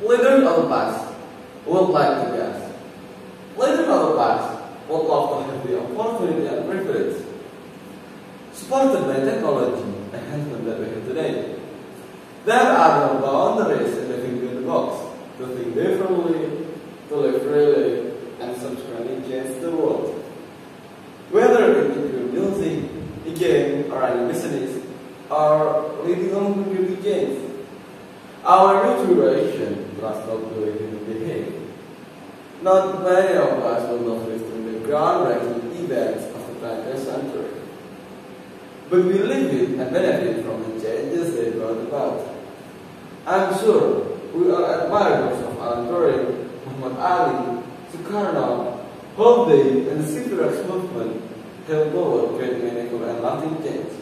Leaders of the past would like to guess. Leaders of the past would love to have the opportunity and privilege supported by technology enhancement that we have today. There are no boundaries in living within the box, to think differently, to live freely, and subsequently change the world. Whether it includes music, a game, or running business, or leading on community change, our new generation must not do it in behave. Not many of us will not live through the groundbreaking events of the 20th century, but we live it and benefit from the changes they brought about. I'm sure we all admire those of Alan Turing, Muhammad Ali, Sukarno, Holiday, and the civil rights movement helped forward great meaningful and lasting change.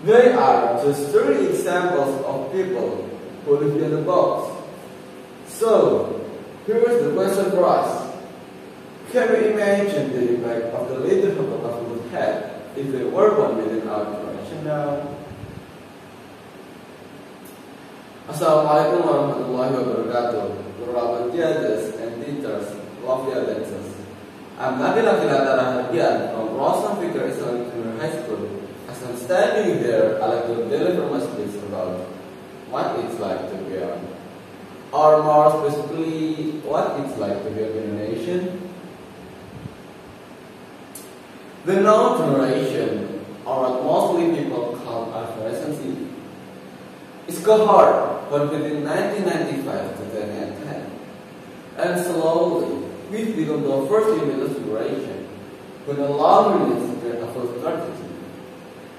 They are just three examples of people who live in the box. So, here is the question for us. Can we imagine the impact of the leadership of the past would have if they were one within our generation now? Assalamualaikum warahmatullahi wabarakatuh. Beloved judges and teachers, lovely audiences. I'm Nabil Aqilatha Rahardian from Roushon Fikr Timur High School. As I'm standing here, I like to deliver my speech about what it's like to be on, or more specifically, what it's like to be an Indonesian. The now generation, or what mostly people call our Generation Z, is cohort born between 1995 to 2010, and slowly we've become the first middle generation who no longer needs to create a full strategy.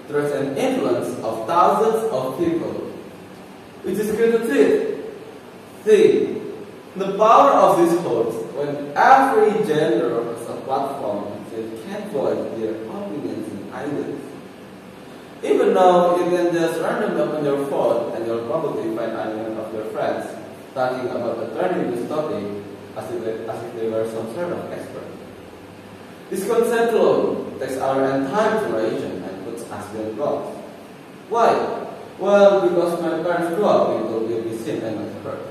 There's an influence of thousands of people, which is good to see the power of this host when every gender has a platform that can voice their opinions and ideas. Even though you can just randomly open your phone and you'll probably find argument of your friends talking about a trending news topic as if they were some sort of expert. This concept alone takes our entire generation and puts us in the box. Why? Well, because my parents grew up in the same and not heard.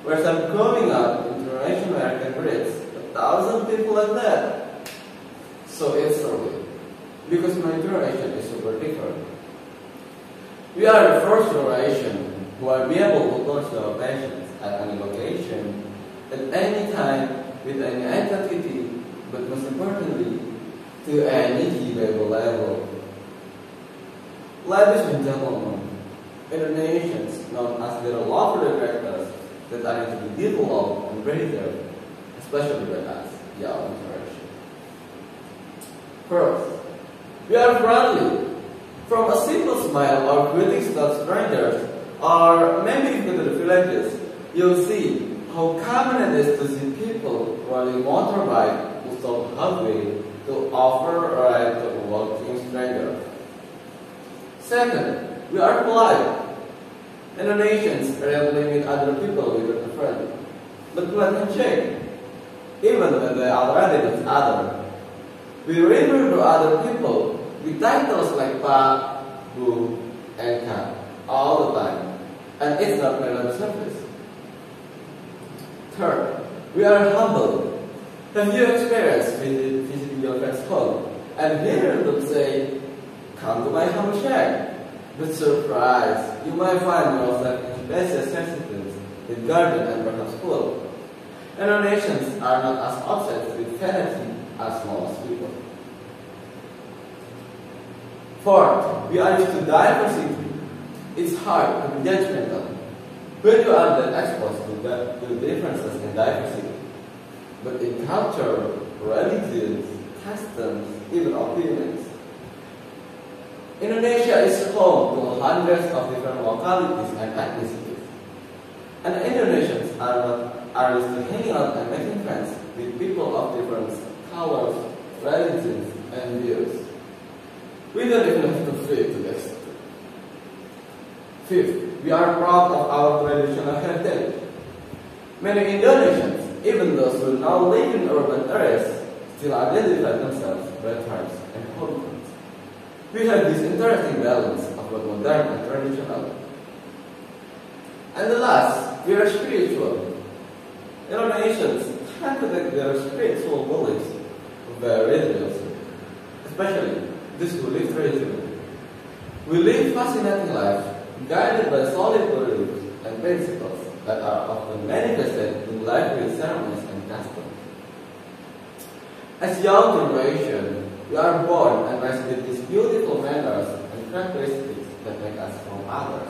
Whereas I'm growing up in generation where I can reach 1,000 people like that. So it's early. Because my generation is super different. We are the first generation who are be able to pursue our passions at any location, at any time, with any identity, but most importantly, to any given level. Ladies and gentlemen, Indonesians, known as the lottery directors that are to be developed and raised, especially by us, young generation. First, we are friendly. From a simple smile or greetings to strangers, or maybe even to the villages, you'll see how common it is to see people riding motorbike who stop halfway to offer a ride to a walking stranger. Second, we are polite. Indonesians rarely meet other people without a friend, but polite handshake, even when they already know each other. We refer to other people with titles like Pa, Bu, and Ka all the time, and it's not lip service. Third, we are humble. Have you experienced visiting your friend's home and hear them say, "Come to my humble shack"? But surprise, you might find yourself in spacious residence with garden and perhaps pool. Indonesians are not as obsessed with vanity as most people. Fourth, we are used to diversity. It's hard to be judgmental when you are then exposed to the differences in diversity. But in culture, religions, customs, even opinions, Indonesia is home to hundreds of different localities and ethnicities. And Indonesians are used to hanging out and making friends with people of different colors, religions, and views. We don't even have to fit to this. Fifth, we are proud of our traditional heritage. Many Indonesians, even those who now live in urban areas, still identify themselves by tribes and hometowns. We have this interesting balance of both modern and traditional. And the last, we are spiritual. Indonesians tend to take their spiritual beliefs very seriously, especially those who live traditionally. We live fascinating lives guided by solid beliefs and principles that are often manifested in lively ceremonies and customs. As young generation, we are born and raised with these beautiful manners and characteristics that make us from others.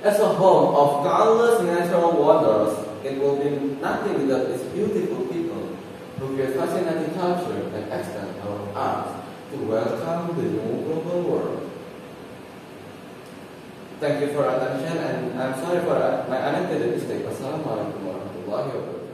As a home of countless natural wonders, it will be nothing without these beautiful people who create fascinating culture and extend our art to welcome the new global world. Thank you for your attention, and I'm sorry for my unintended mistake. Wassalamualaikum warahmatullahi wabarakatuh.